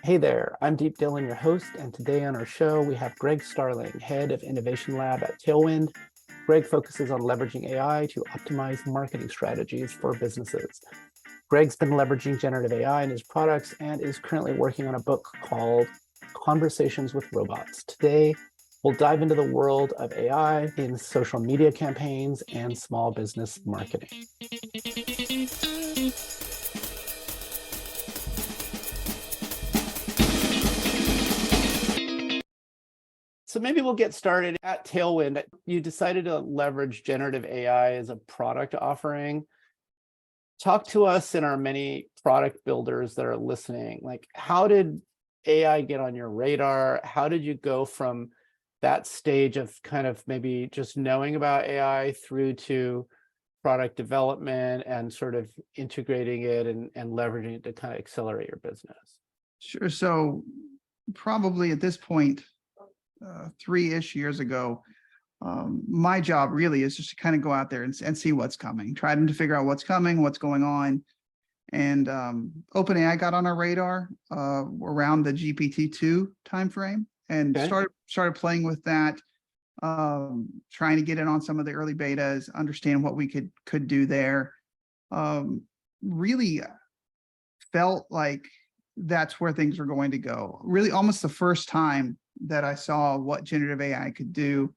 Hey there, I'm Deep Dylan, your host, and today on our show we have Greg Starling, head of Innovation Lab at Tailwind. Greg focuses on leveraging AI to optimize marketing strategies for businesses. Greg's been leveraging generative AI in his products and is currently working on a book called Conversations with Robots. Today, we'll dive into the world of AI in social media campaigns and small business marketing. So maybe we'll get started at Tailwind. You decided to leverage generative AI as a product offering. Talk to us and our many product builders that are listening. Like, how did AI get on your radar? How did you go from that stage of kind of maybe just knowing about AI through to product development and sort of integrating it and leveraging it to kind of accelerate your business? Sure. So probably at this point, 3-ish years ago, my job really is just to kind of go out there and see what's coming, trying to figure out what's coming, what's going on. And OpenAI got on our radar around the GPT-2 timeframe and started playing with that, trying to get in on some of the early betas, understand what we could do there. Really felt like that's where things were going to go. Really almost the first time that I saw what generative AI could do.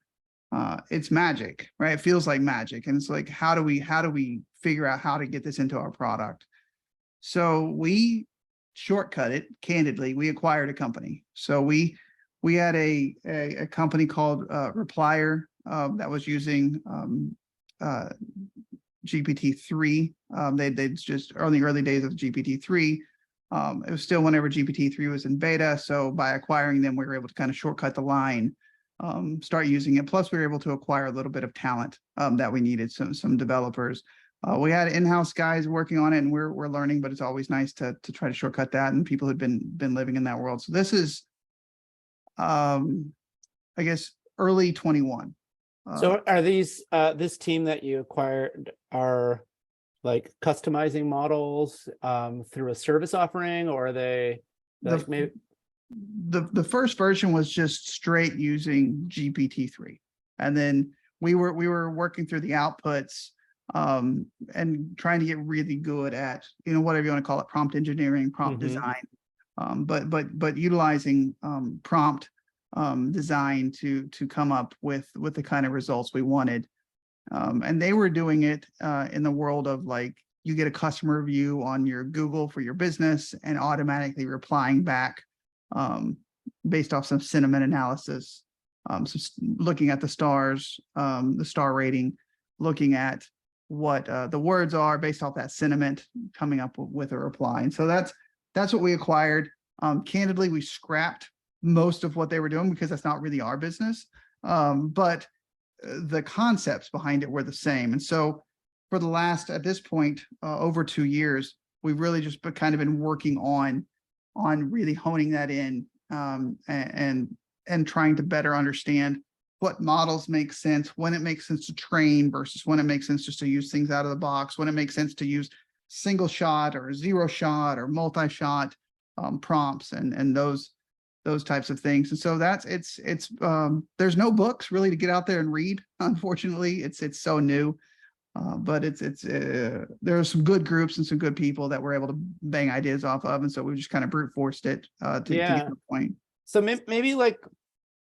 It's magic, right? It feels like magic. And it's like, how do we figure out how to get this into our product? So we shortcut it, candidly. We acquired a company. So we had a company called Replier that was using GPT-3. They just early days of GPT-3. It was still whenever GPT-3 was in beta. So by acquiring them, we were able to kind of shortcut the line, start using it. Plus, we were able to acquire a little bit of talent that we needed, some developers. We had in-house guys working on it, and we're learning, but it's always nice to try to shortcut that. And people who've been living in that world. So this is, I guess, early 21. So are these this team that you acquired are like customizing models through a service offering, or are they like maybe the first version was just straight using GPT-3, and then we were working through the outputs and trying to get really good at, whatever you want to call it, prompt engineering, prompt design, but utilizing prompt design to come up with the kind of results we wanted. And they were doing it in the world of, like, you get a customer review on your Google for your business and automatically replying back based off some sentiment analysis, so looking at the stars, the star rating, looking at what the words are based off that sentiment, coming up with a reply. And so that's what we acquired. Candidly, we scrapped most of what they were doing because that's not really our business. But the concepts behind it were the same. And so for the last, at this point, over 2 years, we've really just kind of been working on really honing that in, and trying to better understand what models make sense, when it makes sense to train versus when it makes sense just to use things out of the box, when it makes sense to use single shot or zero shot or multi-shot prompts and those types of things. And so it's there's no books really to get out there and read. Unfortunately, it's so new, but there are some good groups and some good people that we're able to bang ideas off of. And so we just kind of brute forced it to get to the point. So maybe like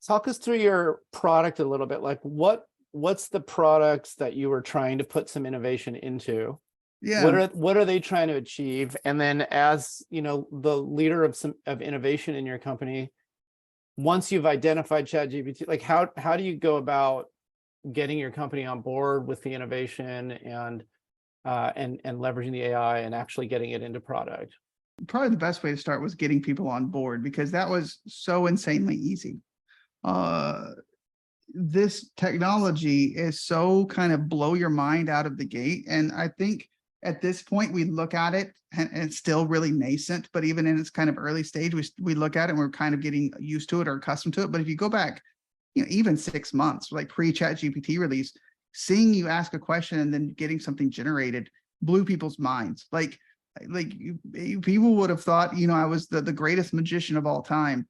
talk us through your product a little bit. Like what's the products that you were trying to put some innovation into? Yeah. What are they trying to achieve? And then, as the leader of innovation in your company, once you've identified ChatGPT, like how do you go about getting your company on board with the innovation and leveraging the AI and actually getting it into product? Probably the best way to start was getting people on board, because that was so insanely easy. This technology is so kind of blow your mind out of the gate. And I think at this point we look at it and it's still really nascent, but even in its kind of early stage, we look at it and we're kind of getting used to it or accustomed to it. But if you go back, even 6 months, like pre-ChatGPT release, seeing you ask a question and then getting something generated blew people's minds. Like, like people would have thought, I was the greatest magician of all time,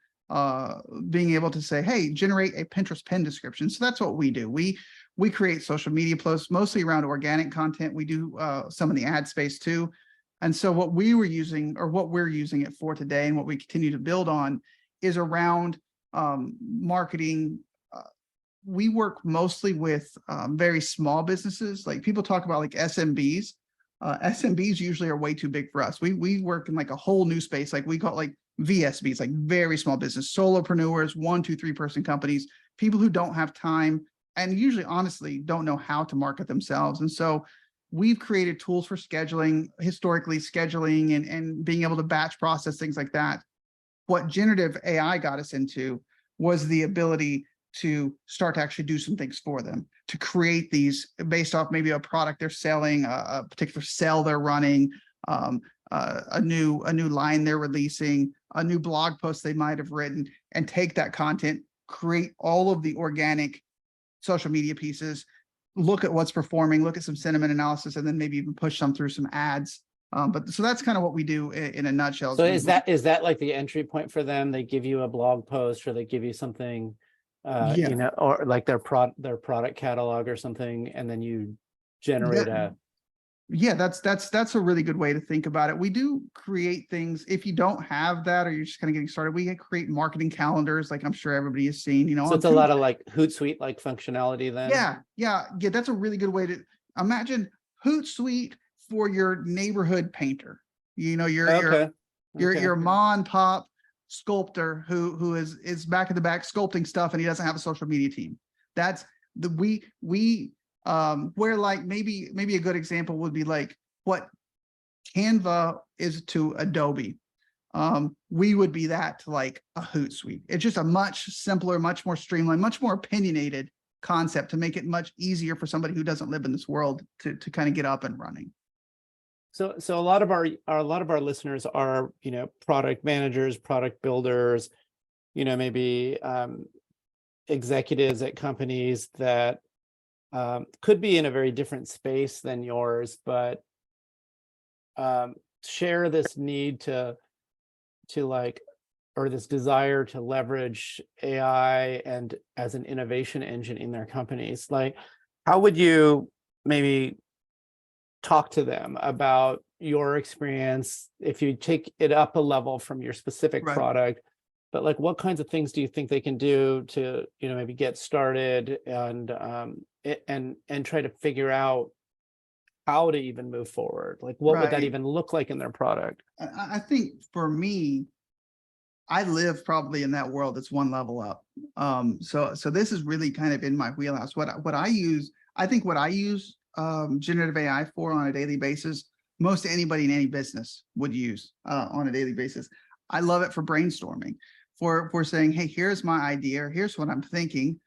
being able to say, hey, generate a Pinterest pin description. So that's what we do. We create social media posts mostly around organic content. We do some of the ad space too. And so what we're using it for today, and what we continue to build on, is around marketing. We work mostly with very small businesses. Like, people talk about like SMBs. SMBs usually are way too big for us. We work in like a whole new space. Like, we call it like VSBs, like very small business, solopreneurs, 1, 2, 3 person companies, people who don't have time and usually honestly don't know how to market themselves. And so we've created tools for scheduling, historically scheduling, and being able to batch process things like that. What generative AI got us into was the ability to start to actually do some things for them, to create these based off maybe a product they're selling, a particular sale they're running, a new line they're releasing, a new blog post they might have written, and take that content, create all of the organic social media pieces, look at what's performing, look at some sentiment analysis, and then maybe even push some through some ads. But so that's kind of what we do in a nutshell. So is that like the entry point for them? They give you a blog post, or they give you something, Yeah. or like their product catalog or something, and then you generate Yeah, that's a really good way to think about it. We do create things. If you don't have that, or you're just kind of getting started, we create marketing calendars, like I'm sure everybody has seen, so it's a lot of like Hootsuite like functionality then. Yeah. That's a really good way to imagine Hootsuite for your neighborhood painter. Your mom and pop sculptor who is back in the back sculpting stuff, and he doesn't have a social media team. That's the where, like, maybe a good example would be like what Canva is to Adobe. We would be that to like a Hootsuite. It's just a much simpler, much more streamlined, much more opinionated concept to make it much easier for somebody who doesn't live in this world to kind of get up and running. So a lot of our listeners are, product managers, product builders, maybe executives at companies that could be in a very different space than yours, but share this need to like, or this desire to leverage AI and as an innovation engine in their companies. Like, how would you maybe talk to them about your experience if you take it up a level from your specific product, but like, what kinds of things do you think they can do to, maybe get started and try to figure out how to even move forward? Like, what would that even look like in their product? I think for me, I live probably in that world that's one level up. So this is really kind of in my wheelhouse. What I use generative AI for on a daily basis, most anybody in any business would use on a daily basis. I love it for brainstorming, for saying, hey, here's my idea, here's what I'm thinking.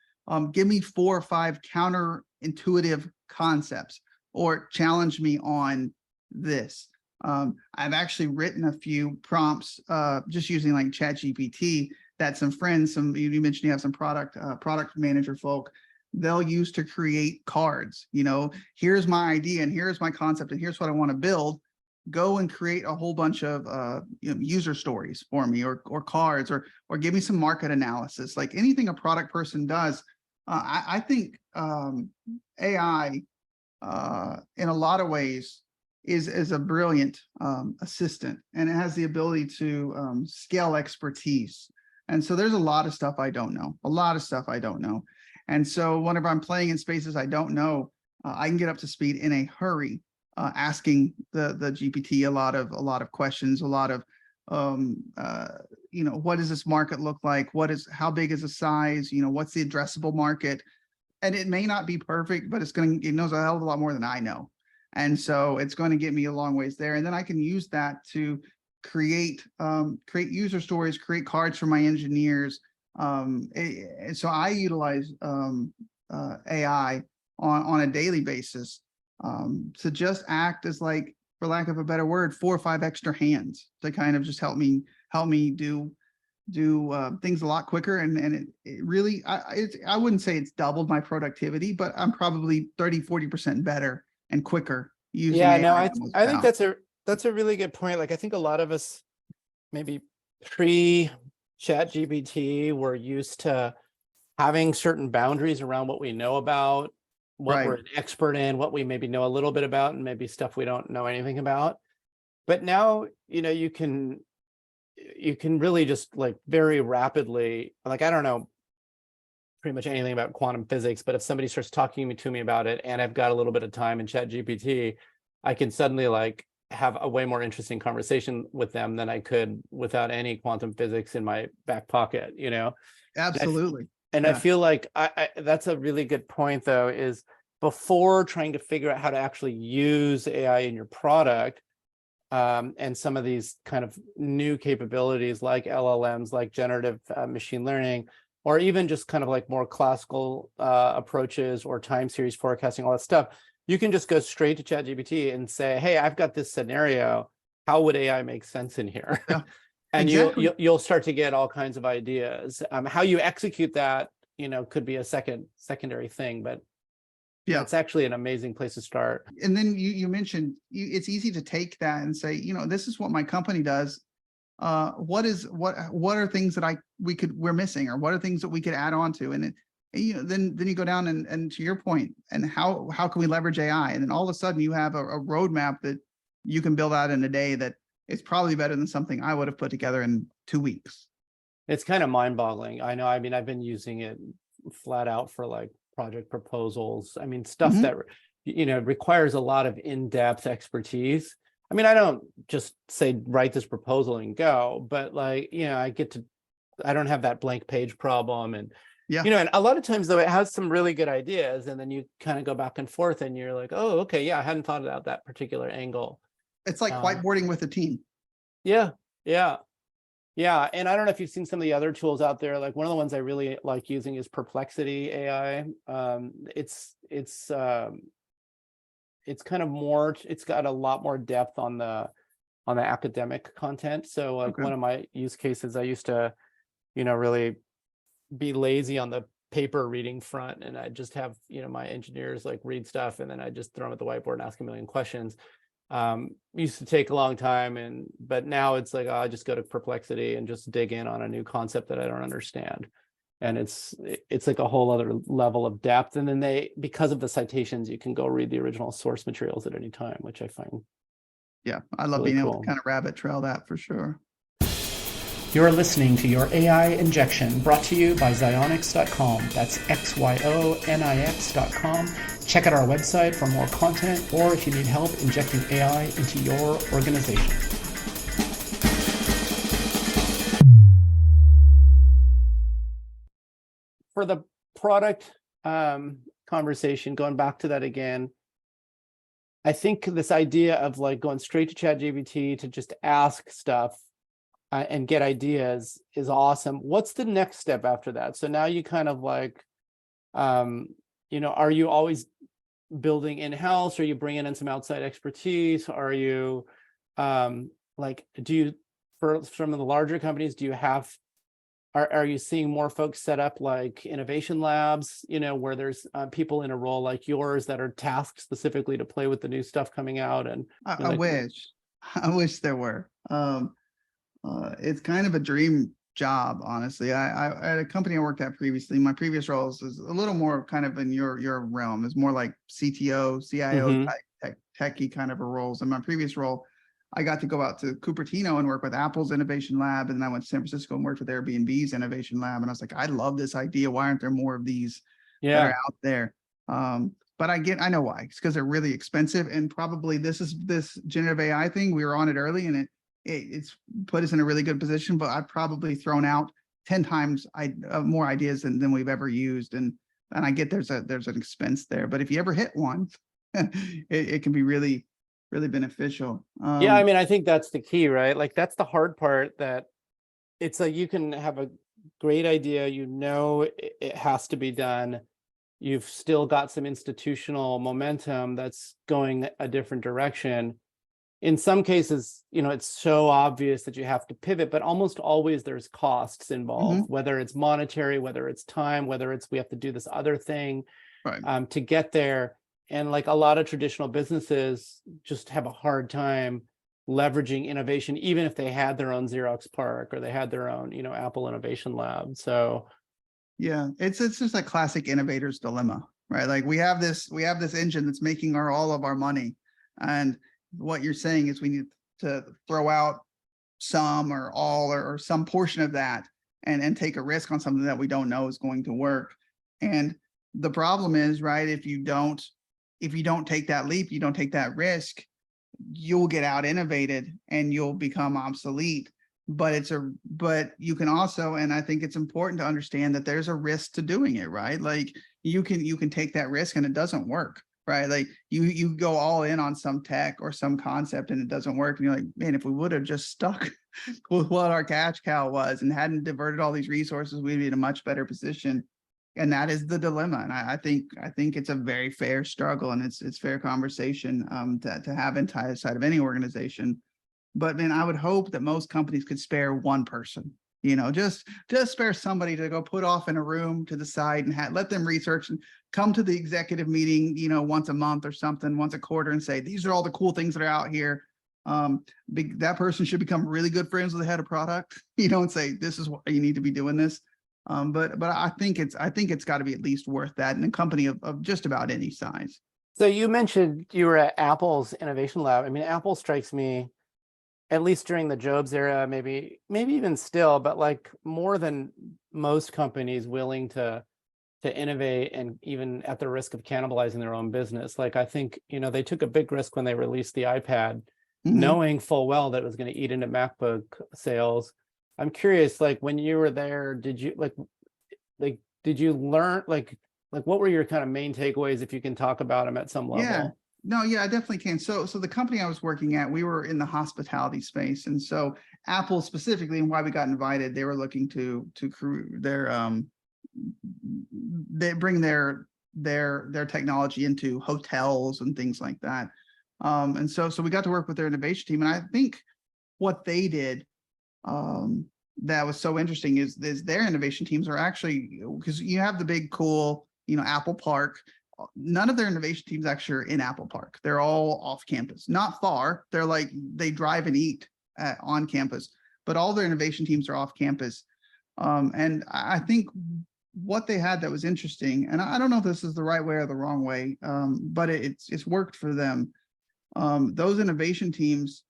Give me 4 or 5 counterintuitive concepts, or challenge me on this. I've actually written a few prompts just using like ChatGPT that some friends, you mentioned you have some product manager folk, they'll use to create cards. Here's my idea, and here's my concept, and here's what I want to build. Go and create a whole bunch of user stories for me, or cards, or give me some market analysis. Like anything a product person does, I think AI in a lot of ways is a brilliant assistant, and it has the ability to scale expertise. And so there's a lot of stuff I don't know. And so whenever I'm playing in spaces I don't know, I can get up to speed in a hurry, asking the GPT a lot of questions, a lot of what does this market look like? How big is the size? What's the addressable market? And it may not be perfect, but it knows a hell of a lot more than I know. And so it's going to get me a long ways there. And then I can use that to create user stories, create cards for my engineers. And so I utilize AI on a daily basis to just act as, like, for lack of a better word, 4 or 5 extra hands to kind of just help me do things a lot quicker. And it really, I wouldn't say it's doubled my productivity, but I'm probably 30-40% better and quicker using AI. I think that's a really good point. Like, I think a lot of us maybe pre-chat GPT were used to having certain boundaries around what we know about, what Right. we're an expert in, what we maybe know a little bit about, and maybe stuff we don't know anything about. But now, you can really just like very rapidly, like, I don't know pretty much anything about quantum physics, but if somebody starts talking to me about it and I've got a little bit of time in chat GPT, I can suddenly like have a way more interesting conversation with them than I could without any quantum physics in my back pocket, Absolutely. And I Yeah. feel like that's a really good point, though, is before trying to figure out how to actually use AI in your product, and some of these kind of new capabilities like LLMs, like generative machine learning, or even just kind of like more classical approaches or time series forecasting, all that stuff, you can just go straight to ChatGPT and say, hey, I've got this scenario. How would AI make sense in here? Yeah. And Exactly. you'll start to get all kinds of ideas. How you execute that, could be a secondary thing, but Yeah. it's actually an amazing place to start. And then you mentioned it's easy to take that and say, this is what my company does. What are things that we're missing, or what are things that we could add on to? And then you go down and to your point, and how can we leverage AI? And then all of a sudden you have a roadmap that you can build out in a day that is probably better than something I would have put together in 2 weeks. It's kind of mind-boggling. I know. I mean, I've been using it flat out for like project proposals. I mean, stuff Mhm. that requires a lot of in-depth expertise. I mean, I don't just say write this proposal and go, but like, I don't have that blank page problem. And Yeah. and a lot of times though, it has some really good ideas, and then you kind of go back and forth and you're like, oh, okay, yeah, I hadn't thought about that particular angle. It's like Um, whiteboarding with a team. yeah, yeah. Yeah, and I don't know if you've seen some of the other tools out there. Like, one of the ones I really like using is Perplexity AI. It's kind of more. It's got a lot more depth on the academic content. So, like, Okay. one of my use cases, I used to, really be lazy on the paper reading front, and I just have my engineers like read stuff, and then I just throw them at the whiteboard and ask a million questions. Used to take a long time, but now it's like, I just go to Perplexity and just dig in on a new concept that I don't understand. And it's like a whole other level of depth. And then because of the citations, you can go read the original source materials at any time, which I find Yeah. I love really being able to cool. kind of rabbit trail that for sure. You're listening to Your AI Injection, brought to you by Xionyx.com. That's XYONIX.com. Check out our website for more content, or if you need help injecting AI into your organization. For the product conversation, going back to that again, I think this idea of like going straight to ChatGPT to just ask stuff and get ideas is awesome. What's the next step after that? So now you kind of like, are you always building in-house? Are you bringing in some outside expertise? Are you like, for some of the larger companies, do you have, are you seeing more folks set up like innovation labs, where there's people in a role like yours that are tasked specifically to play with the new stuff coming out? And I wish, I wish there were. It's kind of a dream job, honestly. I at a company I worked at previously, my previous roles is a little more kind of in your realm. It's more like CTO, CIO type techie kind of a roles. In my previous role, I got to go out to Cupertino and work with Apple's innovation lab, and then I went to San Francisco and worked with Airbnb's innovation lab. And I was like, I love this idea. Why aren't there more of these that are out there? But I know why. It's because they're really expensive, and probably this generative AI thing. We were on it early, and it's put us in a really good position. But I've probably thrown out 10 times more ideas than we've ever used, and I get there's an expense there. But if you ever hit one, it can be really beneficial. Yeah, I mean, I think that's the key, right? Like, that's the hard part, that it's like you can have a great idea, it has to be done. You've still got some institutional momentum that's going a different direction. In some cases, it's so obvious that you have to pivot, but almost always there's costs involved, whether it's monetary, whether it's time, whether it's we have to do this other thing to get there. And like a lot of traditional businesses just have a hard time leveraging innovation, even if they had their own Xerox PARC or they had their own, Apple Innovation Lab. So Yeah, it's just a classic innovator's dilemma, right? Like we have this engine that's making all of our money, and what you're saying is we need to throw out some or all or some portion of that and take a risk on something that we don't know is going to work. And the problem is, right, if you don't take that leap, you don't take that risk, you'll get out innovated and you'll become obsolete. But you can also, and I think it's important to understand that there's a risk to doing it, right? Like you can take that risk and it doesn't work, right? Like you go all in on some tech or some concept and it doesn't work. And you're like, man, if we would have just stuck with what our cash cow was and hadn't diverted all these resources, we'd be in a much better position. And that is the dilemma. And I think it's a very fair struggle, and it's fair conversation to have inside of any organization. But man, I would hope that most companies could spare one person, just spare somebody to go put off in a room to the side and let them research and come to the executive meeting, once a month or something, once a quarter, and say, these are all the cool things that are out here. That person should become really good friends with the head of product, and say, this is why you need to be doing this. But I think it's got to be at least worth that in a company of just about any size. So you mentioned you were at Apple's Innovation Lab. I mean, Apple strikes me, at least during the Jobs era, maybe even still, but like more than most companies willing to innovate, and even at the risk of cannibalizing their own business. Like I think, they took a big risk when they released the iPad, knowing full well that it was going to eat into MacBook sales. I'm curious, like when you were there, did you did you learn like what were your kind of main takeaways, if you can talk about them at some level? Yeah, no, yeah, I definitely can. So the company I was working at, we were in the hospitality space, and so Apple specifically, and why we got invited, they were looking to they bring their technology into hotels and things like that. And so we got to work with their innovation team, and I think what they did that was so interesting is their innovation teams are actually, because you have the big cool Apple Park. None of their innovation teams actually are in Apple Park. They're all off campus, not far. They're like, they drive and eat on campus, but all their innovation teams are off campus. And I think what they had that was interesting, and I don't know if this is the right way or the wrong way, but it's worked for them. Those innovation teams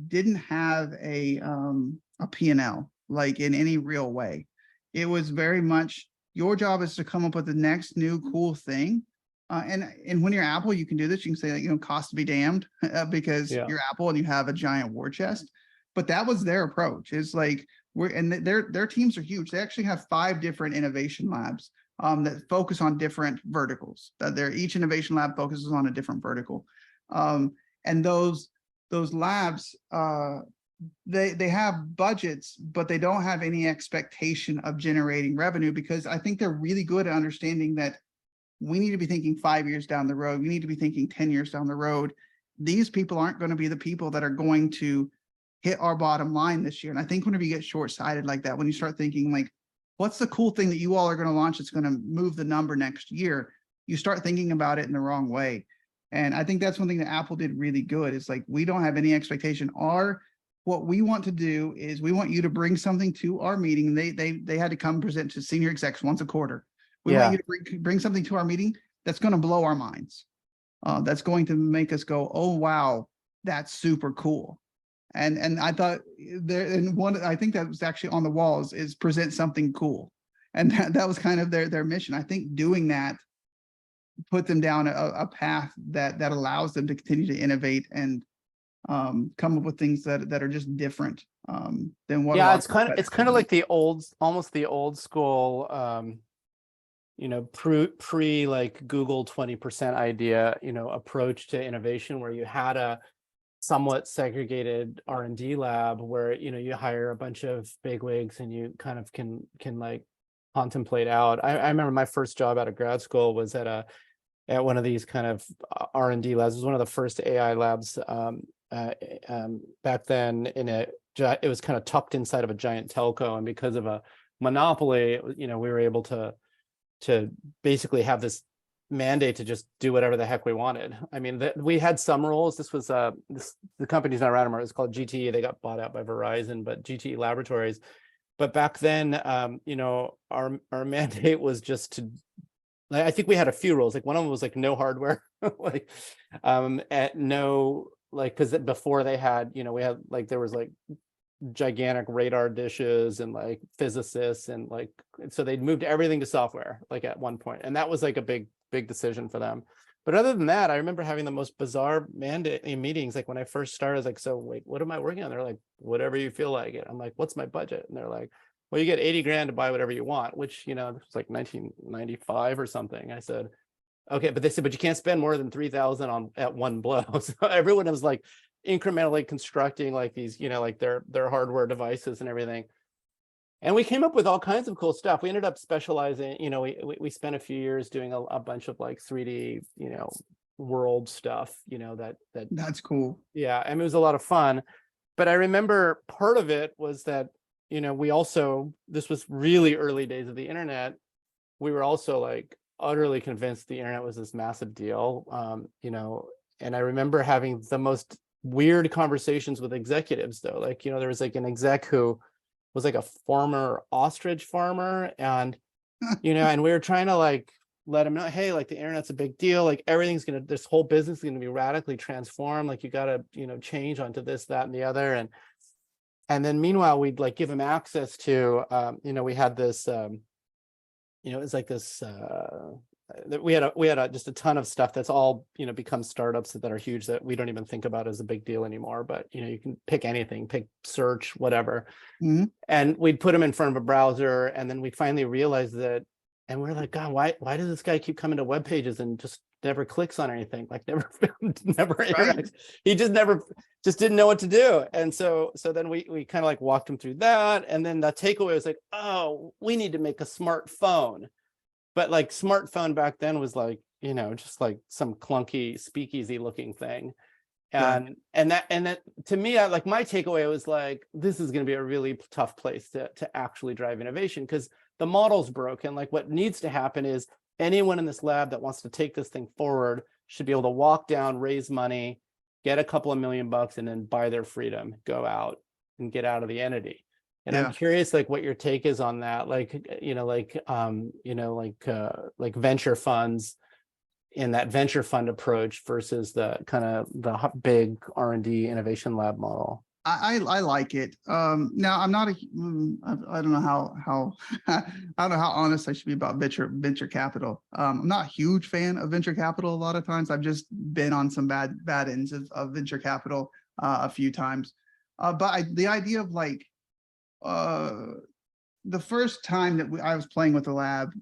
didn't have a P&L like in any real way. It was very much, your job is to come up with the next new cool thing. And when you're Apple, you can do this. You can say, cost to be damned, because you're Apple and you have a giant war chest. But that was their approach. It's like, their teams are huge. They actually have 5 different innovation labs that focus on different verticals. Each innovation lab focuses on a different vertical. And those labs, they have budgets, but they don't have any expectation of generating revenue, because I think they're really good at understanding that we need to be thinking 5 years down the road. We need to be thinking 10 years down the road. These people aren't going to be the people that are going to hit our bottom line this year. And I think whenever you get short-sighted like that, when you start thinking like, what's the cool thing that you all are going to launch that's going to move the number next year, you start thinking about it in the wrong way. And I think that's one thing that Apple did really good. Is like, we don't have any expectation. What we want to do is we want you to bring something to our meeting. They had to come present to senior execs once a quarter. We want you to bring something to our meeting that's going to blow our minds. That's going to make us go, oh wow, that's super cool. And I thought I think that was actually on the walls, is present something cool. And that was kind of their mission. I think doing that put them down a path that allows them to continue to innovate and come up with things that are just different than what. Yeah, it's kind of like almost the old school, pre like Google 20% idea, approach to innovation, where you had a somewhat segregated R&D lab where you hire a bunch of bigwigs and you kind of can like contemplate out. I remember my first job out of grad school was at one of these kind of R&D labs. It was one of the first AI labs back then. It was kind of tucked inside of a giant telco, and because of a monopoly, we were able to basically have this mandate to just do whatever the heck we wanted. I mean, we had some rules. This was the company's not around anymore. It was called GTE. They got bought out by Verizon, but GTE Laboratories. But back then, our mandate was just to. I think we had a few rules. Like one of them was like no hardware, like at no like because before they had we had like there was like gigantic radar dishes and like physicists and like so they'd moved everything to software like at one point, and that was like a big decision for them. But other than that, I remember having the most bizarre mandate meetings. Like when I first started, I was like, so wait, what am I working on? They're like, whatever you feel like it. I'm like, what's my budget? And they're like, well, you get 80 grand to buy whatever you want, which this was like 1995 or something. I said, okay, but they said, but you can't spend more than 3,000 on at one blow. So everyone was like incrementally constructing like these, like their hardware devices and everything. And we came up with all kinds of cool stuff. We ended up specializing, we spent a few years doing a bunch of like 3D, world stuff, That's cool. yeah, and it was a lot of fun. But I remember part of it was that, we also, this was really early days of the internet. We were also like utterly convinced the internet was this massive deal, and I remember having the most weird conversations with executives though. Like, there was like an exec who was like a former ostrich farmer, and and we were trying to like let him know, hey, like the internet's a big deal, like this whole business is gonna be radically transformed, like you gotta change onto this, that, and the other. And then meanwhile we'd like give him access to we had this it's like this we had just a ton of stuff that's all become startups that are huge that we don't even think about as a big deal anymore. But you can pick anything, pick search, whatever. Mm-hmm. And we'd put them in front of a browser, and then we finally realized that, and we're like, God, why does this guy keep coming to web pages and just never clicks on anything, like never interacts? He just didn't know what to do. And so then we kind of like walked him through that, and then the takeaway was like, oh, we need to make a smartphone. But like smartphone back then was like, just like some clunky speakeasy looking thing. And that to me, like my takeaway was like, this is going to be a really tough place to actually drive innovation, because the model's broken. Like what needs to happen is anyone in this lab that wants to take this thing forward should be able to walk down, raise money, get a couple of $1 million, and then buy their freedom, go out and get out of the entity. And I'm curious, like, what your take is on that, like, like venture funds in that venture fund approach versus the kind of the big R&D innovation lab model. I like it. Now I'm not I don't know how I don't know how honest I should be about venture capital. I'm not a huge fan of venture capital. A lot of times I've just been on some bad ends of venture capital a few times. But the idea of like the first time that I was playing with the lab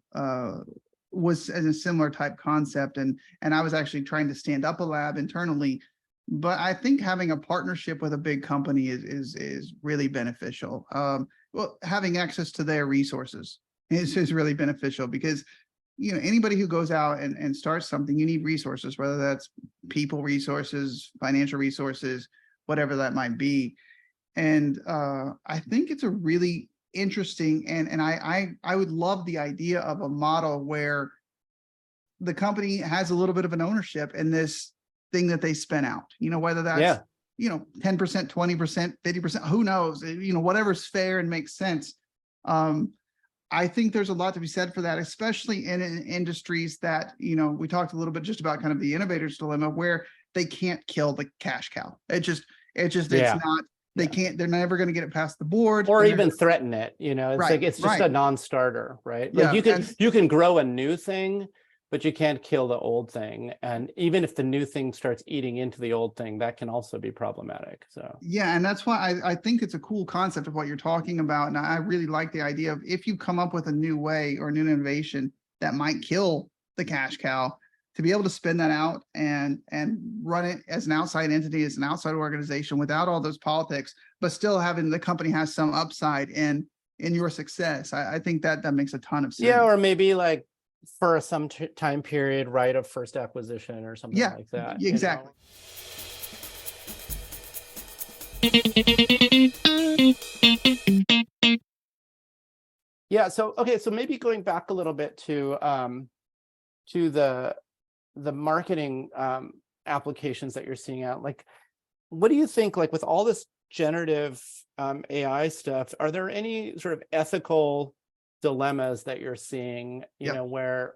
was as a similar type concept, and I was actually trying to stand up a lab internally. But I think having a partnership with a big company is really beneficial. Well, having access to their resources is really beneficial, because anybody who goes out and starts something, you need resources, whether that's people resources, financial resources, whatever that might be. And I think it's a really interesting, and I would love the idea of a model where the company has a little bit of an ownership in this thing that they spin out, whether that's 10%, 20%, 50%, who knows, whatever's fair and makes sense. I think there's a lot to be said for that, especially in industries that, we talked a little bit just about kind of the innovator's dilemma, where they can't kill the cash cow. It's not. They can't, they're never going to get it past the board. Or even threaten it, it's right, like, it's just a non-starter, right? Yeah, like you can grow a new thing, but you can't kill the old thing. And even if the new thing starts eating into the old thing, that can also be problematic. So yeah, and that's why I think it's a cool concept of what you're talking about. And I really like the idea of, if you come up with a new way or a new innovation that might kill the cash cow, to be able to spin that out and run it as an outside entity, as an outside organization, without all those politics, but still having the company has some upside in your success. I think that makes a ton of sense. Yeah, or maybe like for some time period, right, of first acquisition or something like that. Exactly. Yeah. So, okay. So maybe going back a little bit to, to the marketing applications that you're seeing out, like, what do you think, like with all this generative AI stuff, are there any sort of ethical dilemmas that you're seeing, Yeah. where,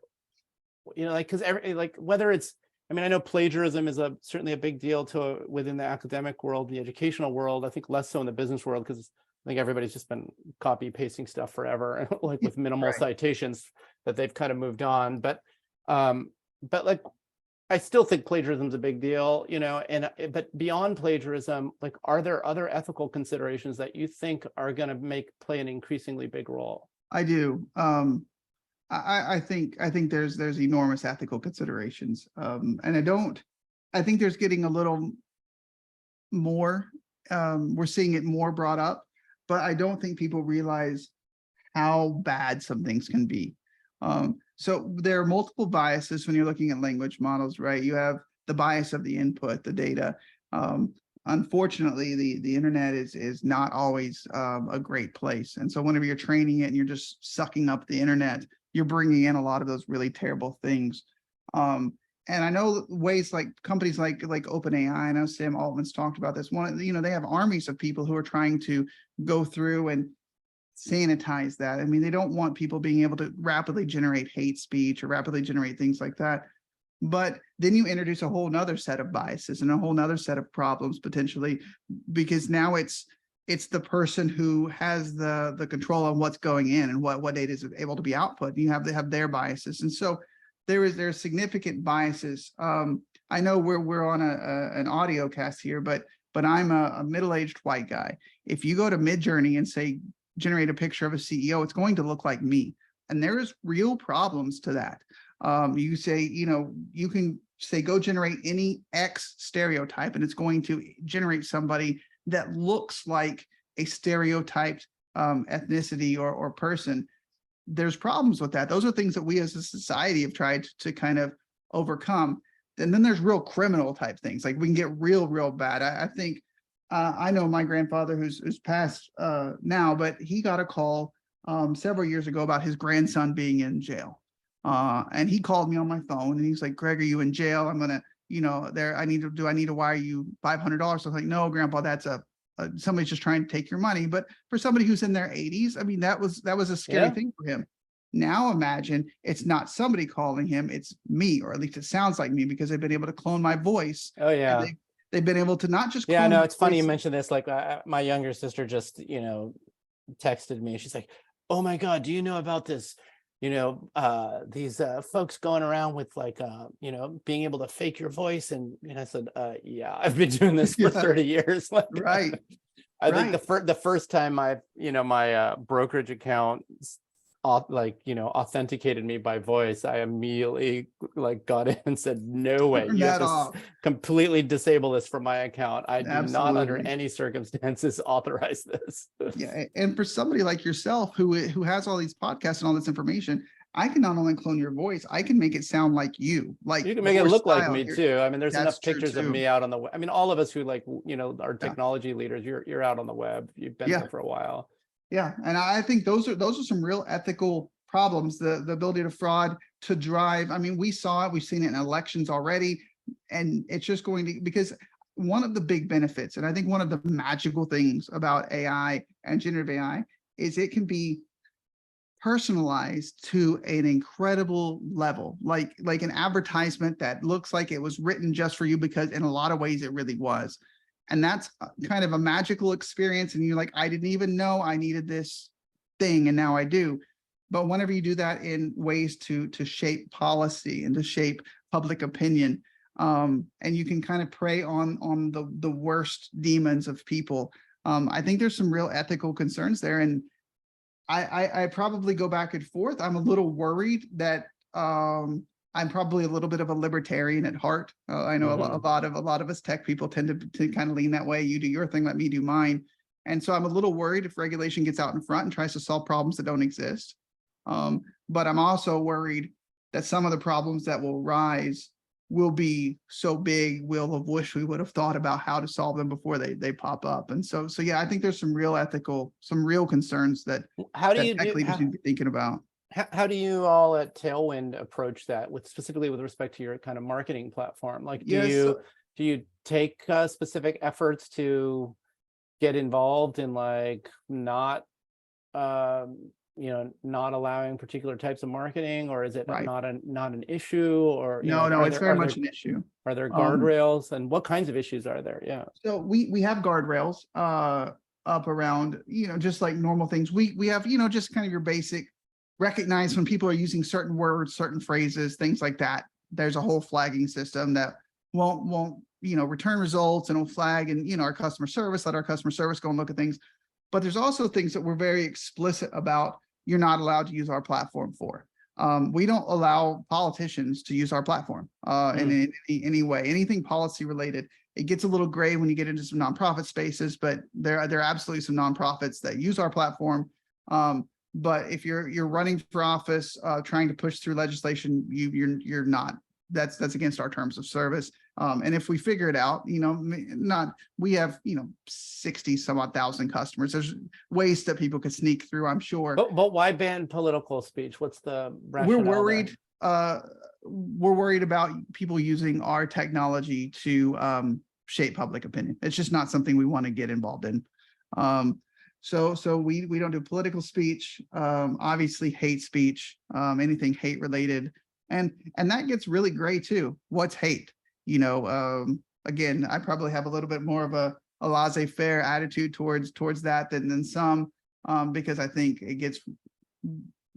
like, because every, like, whether it's, I mean, I know plagiarism is certainly a big deal within the academic world, the educational world. I think less so in the business world, because I think everybody's just been copy pasting stuff forever, like with minimal Right. citations that they've kind of moved on. But like, I still think plagiarism is a big deal, but beyond plagiarism, like, are there other ethical considerations that you think are going to play an increasingly big role? I do. I think there's enormous ethical considerations. And I think there's getting a little more, we're seeing it more brought up, but I don't think people realize how bad some things can be. So there are multiple biases when you're looking at language models, right? You have the bias of the input, the data. Unfortunately, the internet is not always a great place. And so whenever you're training it and you're just sucking up the internet, you're bringing in a lot of those really terrible things. And I know ways like companies like OpenAI, I know Sam Altman's talked about this. They have armies of people who are trying to go through and sanitize that. I mean, they don't want people being able to rapidly generate hate speech or rapidly generate things like that. But then you introduce a whole nother set of biases and a whole nother set of problems potentially, because now it's the person who has the control on what's going in and what data is able to be output. And you have their biases. And so there's significant biases. I know we're on an audio cast here, but I'm a middle-aged white guy. If you go to Midjourney and say, generate a picture of a CEO, it's going to look like me. And there is real problems to that. You say, you can say, go generate any X stereotype, and it's going to generate somebody that looks like a stereotyped ethnicity or person. There's problems with that. Those are things that we as a society have tried to kind of overcome. And then there's real criminal type things. Like we can get real bad. I think I know my grandfather who's passed now, but he got a call several years ago about his grandson being in jail. And he called me on my phone and he's like, Greg, are you in jail? I'm gonna, I need to wire you $500? I was like, no, Grandpa, that's somebody's just trying to take your money. But for somebody who's in their 80s, I mean, that was a scary thing for him. Now imagine it's not somebody calling him, it's me, or at least it sounds like me, because they've been able to clone my voice. Oh yeah. They've been able to not just yeah, clone no, my it's funny you voice. mentioned this. Like my younger sister just texted me. She's like, oh my God, do you know about this? These folks going around with like being able to fake your voice. And I said, yeah, I've been doing this for 30 years. Like, Right. I think the first time my brokerage account authenticated me by voice, I immediately got in and said, no way, Turn you have that to off. completely disable this from my account. I do not under Absolutely. any circumstances authorize this. Yeah, and for somebody like yourself who has all these podcasts and all this information, I can not only clone your voice, I can make it sound like you. Like You can make it your look like style. me too. I mean, there's That's enough true pictures of too. me out on the web. I mean, all of us who are Yeah. technology leaders, you're out on the web. You've been Yeah. there for a while. Yeah, and I think those are some real ethical problems. The ability to fraud, to drive. I mean, we've seen it in elections already, and it's just going to, because one of the big benefits, and I think one of the magical things about AI and generative AI is it can be personalized to an incredible level, like an advertisement that looks like it was written just for you, because in a lot of ways it really was. And that's kind of a magical experience. And you're like, I didn't even know I needed this thing, and now I do. But whenever you do that in ways to shape policy and to shape public opinion, and you can kind of prey on the worst demons of people, I think there's some real ethical concerns there. And I probably go back and forth. I'm a little worried that I'm probably a little bit of a libertarian at heart. I know a lot of us tech people tend to kind of lean that way. You do your thing, let me do mine. And so I'm a little worried if regulation gets out in front and tries to solve problems that don't exist. But I'm also worried that some of the problems that will rise will be so big, we'll have wished we would have thought about how to solve them before they pop up. And so yeah, I think there's some real concerns that How do you tech leaders need to be thinking about. How do you all at Tailwind approach that with specifically with respect to your kind of marketing platform? Like, Yes. do you take specific efforts to get involved in like not not allowing particular types of marketing, or is it Right. not an issue, or No, it's very are much an issue. there Um, guardrails, and what kinds of issues are there? Yeah. So we have guardrails up around, just like normal things. We have, just kind of your basic recognize when people are using certain words, certain phrases, things like that. There's a whole flagging system that won't return results, and will flag, and our customer service, let our customer service go and look at things. But there's also things that we're very explicit about you're not allowed to use our platform for. We don't allow politicians to use our platform in any way, anything policy related. It gets a little gray when you get into some nonprofit spaces, but there are absolutely some nonprofits that use our platform. But if you're running for office, trying to push through legislation, you're not. That's against our terms of service. And if we figure it out, we have 60 some odd thousand customers. There's ways that people could sneak through, I'm sure. But why ban political speech? What's the rationale? We're worried about people using our technology to shape public opinion. It's just not something we want to get involved in. So we don't do political speech, obviously hate speech, anything hate related. And that gets really gray too. What's hate? Again, I probably have a little bit more of a laissez-faire attitude towards that than some, because I think it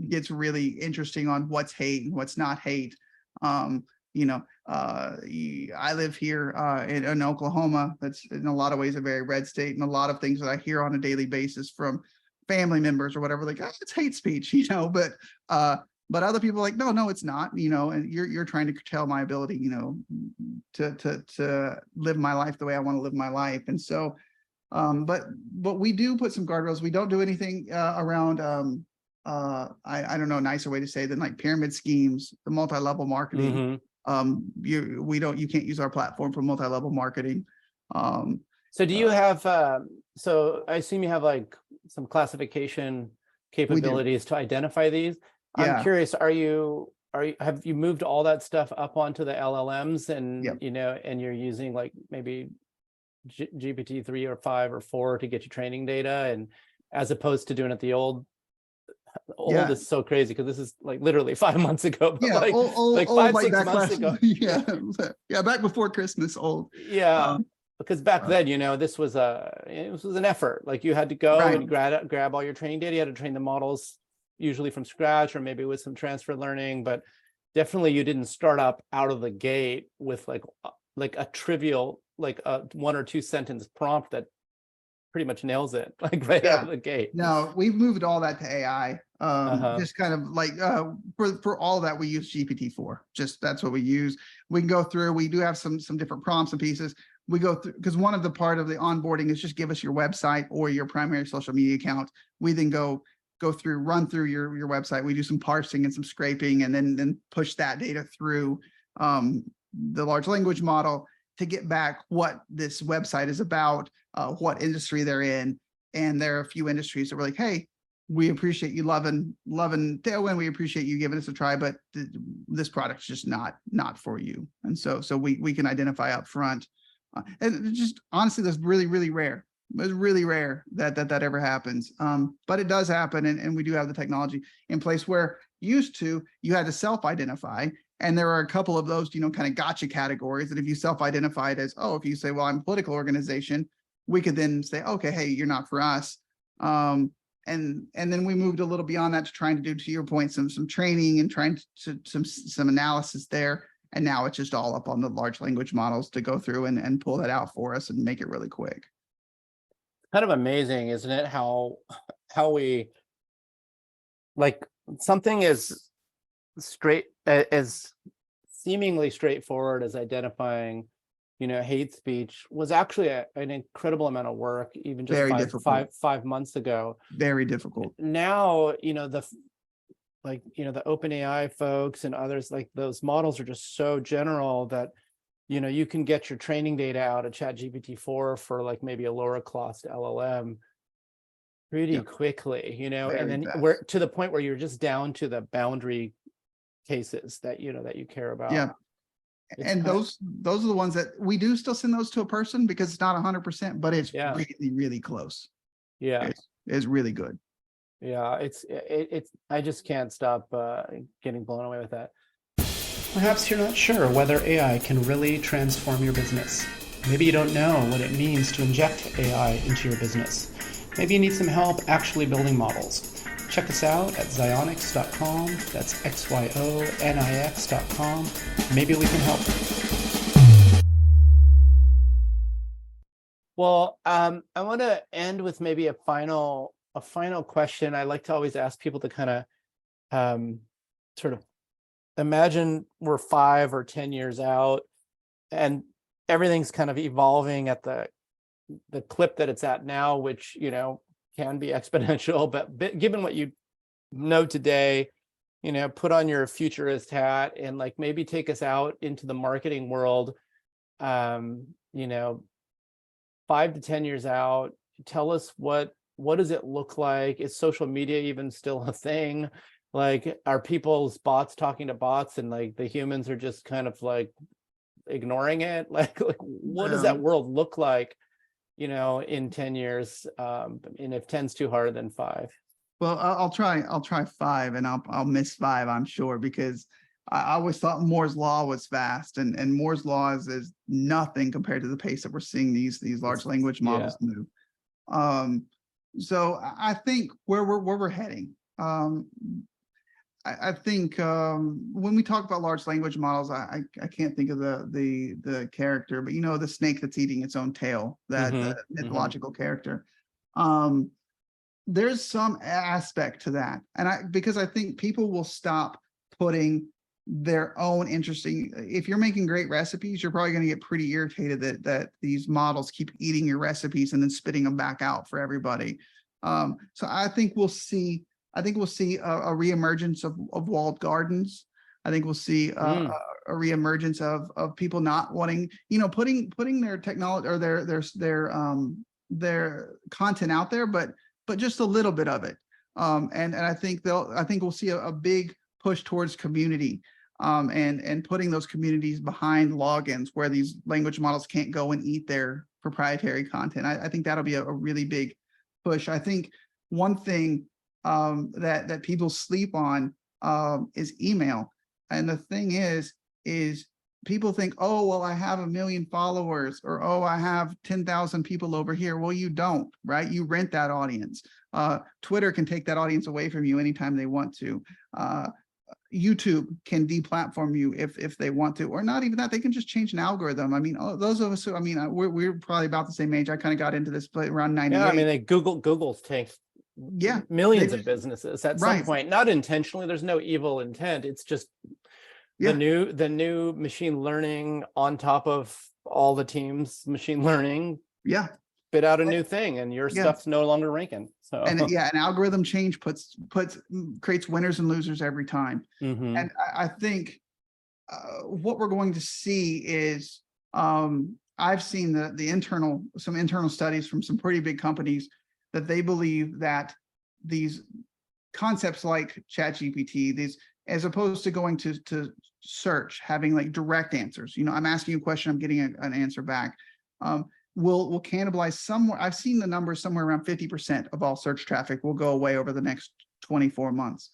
gets really interesting on what's hate and what's not hate. I live here in Oklahoma. That's in a lot of ways a very red state, and a lot of things that I hear on a daily basis from family members or whatever, like, oh, it's hate speech, but other people are like, no, it's not, and you're trying to curtail my ability, to live my life the way I want to live my life. And so, but we do put some guardrails. We don't do anything around, I don't know a nicer way to say than like pyramid schemes, the multi-level marketing. You can't use our platform for multi-level marketing. So do you have, so I assume you have like some classification capabilities to identify these. Yeah. I'm curious, have you moved all that stuff up onto the LLMs, and Yep. and you're using like maybe GPT 3 or 5 or 4 to get you training data, and as opposed to doing it the old Yeah. is so crazy because this is like literally 5 months ago, but Yeah, like old, 5-6 months ago. Yeah, back before Christmas, old. Yeah. Because back then, this was an effort. Like you had to go Right. and grab all your training data. You had to train the models usually from scratch, or maybe with some transfer learning, but definitely you didn't start up out of the gate with like a trivial, like a 1 or 2 sentence prompt that pretty much nails it, like right out of the gate. No, we've moved all that to AI. Just kind of like for all that we use GPT-4. Just that's what we use. We can go through. We do have some different prompts and pieces. We go through because one of the part of the onboarding is just give us your website or your primary social media account. We then run through your website. We do some parsing and some scraping, and then push that data through the large language model to get back what this website is about, what industry they're in. And there are a few industries that were like, hey, we appreciate you loving Tailwind. We appreciate you giving us a try, but this product's just not for you. And so we can identify up front. And it just honestly, that's really, really rare. It's really rare that ever happens. But it does happen. And we do have the technology in place where you had to self-identify. And there are a couple of those, kind of gotcha categories that if you self-identified as, if you say, well, I'm a political organization, we could then say, okay, hey, you're not for us. And then we moved a little beyond that to trying to do, to your point, some training and trying to some analysis there. And now it's just all up on the large language models to go through and pull that out for us and make it really quick. Kind of amazing, isn't it? How we, like, something as seemingly straightforward as identifying hate speech was actually an incredible amount of work, even just Very five months ago. Very difficult. Now, the OpenAI folks and others, like, those models are just so general that you can get your training data out of ChatGPT 4 for like maybe a lower cost LLM. pretty Yep. quickly, you know, and Very then fast. we're to the point where you're just down to the boundary cases that, you know, that you care about. Yeah. It's And kind of, those are the ones that we do still send those to a person because it's not 100%, but it's yeah, really, really close. yeah, It's really good. yeah. It's, I just can't stop getting blown away with that. Perhaps you're not sure whether AI can really transform your business. Maybe you don't know what it means to inject AI into your business. Maybe you need some help actually building models. Check us out at xionyx.com. That's XYONIX.com. Maybe we can help. Well, I want to end with maybe a final question. I like to always ask people to kind of sort of imagine we're 5 or 10 years out and everything's kind of evolving at the clip that it's at now, which, you know, can be exponential, but given what you know today, you know, put on your futurist hat and like maybe take us out into the marketing world, you know, 5 to 10 years out. Tell us what does it look like? Is social media even still a thing? Like, are people's bots talking to bots and like the humans are just kind of like ignoring it? Like what does that world look like, you know, in 10 years? And if 10's too hard, then 5. Well, I'll try 5, and I'll miss 5, I'm sure, because I always thought Moore's law was fast, and Moore's law is nothing compared to the pace that we're seeing these large language models move. So I think where we're heading. I think when we talk about large language models, I can't think of the character, but you know, the snake that's eating its own tail, that the mythological character. There's some aspect to that, and because I think people will stop putting their own interesting. If you're making great recipes, you're probably going to get pretty irritated that these models keep eating your recipes and then spitting them back out for everybody. So I think we'll see a reemergence of walled gardens. I think we'll see a reemergence of people not wanting, you know, putting their technology or their content out there, but just a little bit of it. And I think we'll see a big push towards community, and putting those communities behind logins where these language models can't go and eat their proprietary content. I think that'll be a really big push. I think one thing that people sleep on is email. And the thing is people think, oh, well, I have 1 million followers, or, oh, I have 10,000 people over here. Well, you don't, right? You rent that audience. Twitter can take that audience away from you anytime they want to. YouTube can deplatform you if they want to, or not even that. They can just change an algorithm. I mean, those of us who, I mean, we're probably about the same age. I kind of got into this around 98. Yeah, I mean, Google's tanked millions of businesses at some point, not intentionally. There's no evil intent. It's just the new machine learning on top of all the teams machine learning spit out a new thing, and your stuff's no longer ranking. So and an algorithm change creates winners and losers every time. And I think what we're going to see is I've seen some internal studies from some pretty big companies that they believe that these concepts like ChatGPT, these, as opposed to going to search, having like direct answers, you know, I'm asking you a question, I'm getting an answer back, will cannibalize somewhere. I've seen the numbers somewhere around 50% of all search traffic will go away over the next 24 months.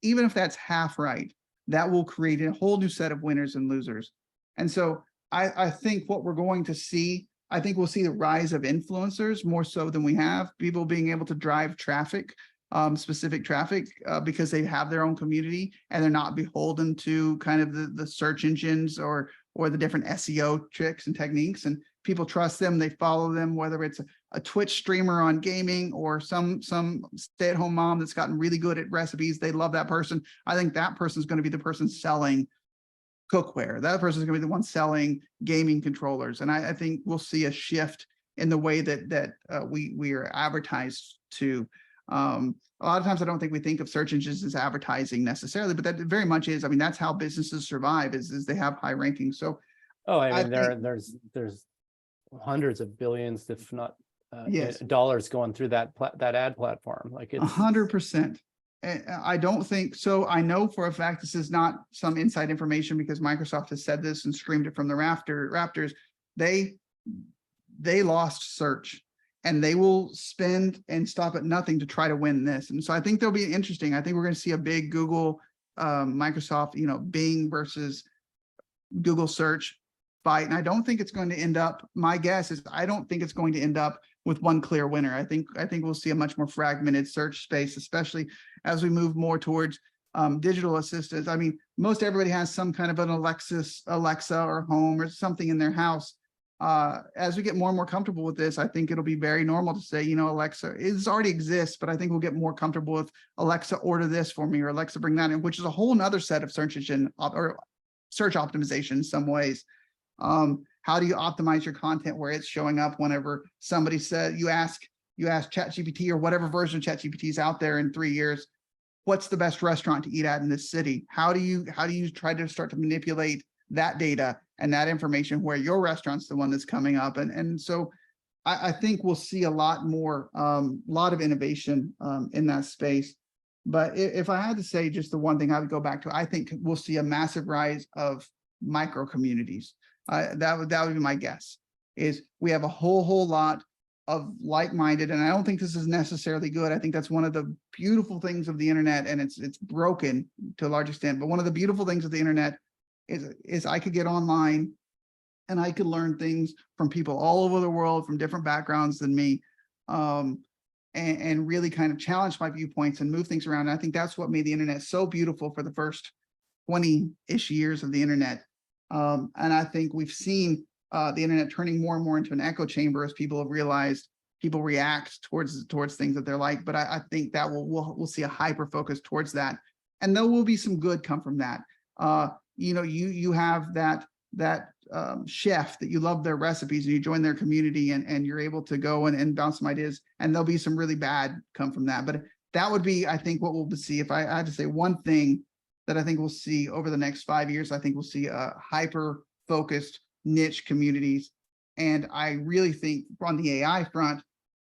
Even if that's half right, that will create a whole new set of winners and losers. And so I think what we're going to see, I think we'll see the rise of influencers more so than we have, people being able to drive traffic, specific traffic, because they have their own community and they're not beholden to kind of the search engines or the different SEO tricks and techniques, and people trust them, they follow them, whether it's a Twitch streamer on gaming or some stay-at-home mom that's gotten really good at recipes. They love that person. I think that person is going to be the person selling cookware. That person is going to be the one selling gaming controllers. And I think we'll see a shift in the way that we are advertised to. A lot of times I don't think we think of search engines as advertising necessarily, but that very much is. I mean, that's how businesses survive, is they have high rankings. So I mean, there's hundreds of billions, if not Yes. dollars going through that ad platform. Like it's 100%. I don't think so. I know for a fact this is not some inside information because Microsoft has said this and screamed it from the rafters. They lost search, and they will spend and stop at nothing to try to win this. And so I think they'll be interesting. I think we're going to see a big Google, Microsoft, Bing versus Google search fight. And I don't think it's going to end up, my guess is I don't think it's going to end up with one clear winner. I think we'll see a much more fragmented search space, especially as we move more towards digital assistants. I mean, most everybody has some kind of an Alexa or home or something in their house. As we get more and more comfortable with this, I think it'll be very normal to say, Alexa, it already exists, but I think we'll get more comfortable with Alexa, order this for me, or Alexa, bring that in, which is a whole nother set of search engine or search optimization in some ways. How do you optimize your content where it's showing up whenever somebody said, you ask ChatGPT or whatever version of ChatGPT is out there in 3 years, what's the best restaurant to eat at in this city? How do you try to start to manipulate that data and that information where your restaurant's the one that's coming up? And so I think we'll see a lot more, lot of innovation in that space. But if I had to say just the one thing I would go back to, I think we'll see a massive rise of micro communities. That would be my guess, is we have a whole lot of like-minded, and I don't think this is necessarily good. I think that's one of the beautiful things of the internet, and it's broken to a large extent. But one of the beautiful things of the internet is I could get online and I could learn things from people all over the world from different backgrounds than me, and really kind of challenge my viewpoints and move things around. And I think that's what made the internet so beautiful for the first 20-ish years of the internet. And I think we've seen the internet turning more and more into an echo chamber as people have realized people react towards things that they're like. But I think that we'll see a hyper focus towards that, and there will be some good come from that. You have that chef that you love their recipes and you join their community and you're able to go and bounce some ideas, and there'll be some really bad come from that. But that would be, I think, what we'll see. If I had to say one thing that I think we'll see over the next 5 years, I think we'll see a hyper-focused niche communities. And I really think on the AI front,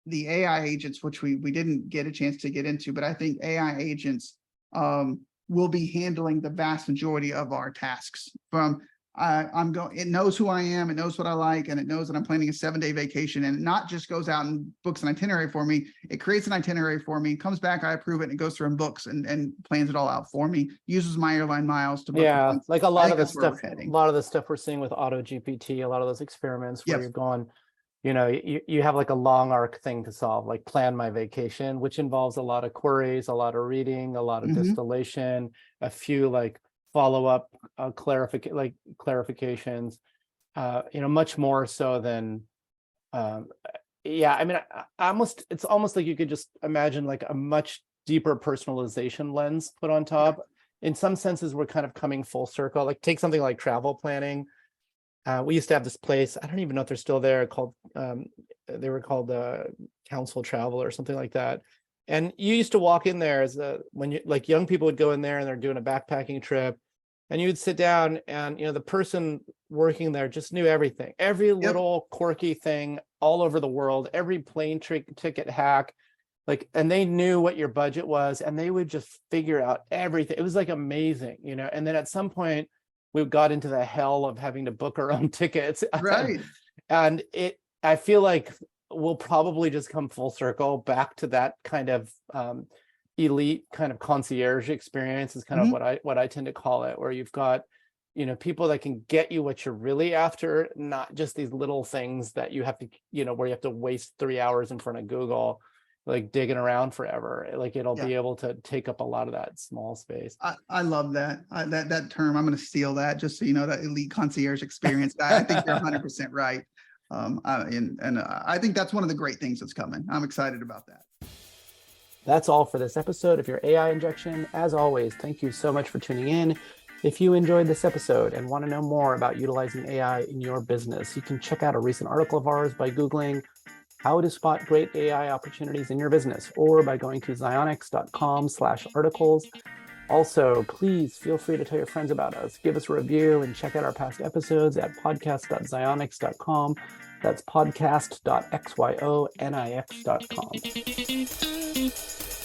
the AI agents, which we didn't get a chance to get into, but I think AI agents will be handling the vast majority of our tasks. It knows who I am, it knows what I like, and it knows that I'm planning a 7-day vacation, and it not just goes out and books an itinerary for me. It creates an itinerary for me, comes back, I approve it, and it goes through and books and plans it all out for me, uses my airline miles to book. Yeah, like a lot of the stuff we're seeing with Auto GPT, a lot of those experiments where you're going, you have like a long arc thing to solve, like plan my vacation, which involves a lot of queries, a lot of reading, a lot of distillation, a few like follow-up clarifications, much more so than it's almost like you could just imagine like a much deeper personalization lens put on top. In some senses, we're kind of coming full circle. Like take something like travel planning. We used to have this place, I don't even know if they're still there, called they were called Council Travel or something like that. And you used to walk in there when young people would go in there and they're doing a backpacking trip, and you'd sit down and the person working there just knew everything, every little quirky thing all over the world, every plane ticket hack, and they knew what your budget was, and they would just figure out everything. It was like amazing, and then at some point we got into the hell of having to book our own tickets. Right. And I feel like we'll probably just come full circle back to that kind of elite kind of concierge experience is kind of what I tend to call it, where you've got people that can get you what you're really after, not just these little things that you have to where you have to waste 3 hours in front of Google like digging around forever. Like it'll be able to take up a lot of that small space. I love that that term. I'm going to steal that, just so you know, that elite concierge experience. I think you're 100% right. I think that's one of the great things that's coming. I'm excited about that. That's all for this episode of your AI Injection. As always, thank you so much for tuning in. If you enjoyed this episode and want to know more about utilizing AI in your business, you can check out a recent article of ours by Googling how to spot great AI opportunities in your business, or by going to zionics.com/articles. Also, please feel free to tell your friends about us, give us a review, and check out our past episodes at podcast.zionics.com. That's podcast.xyonix.com.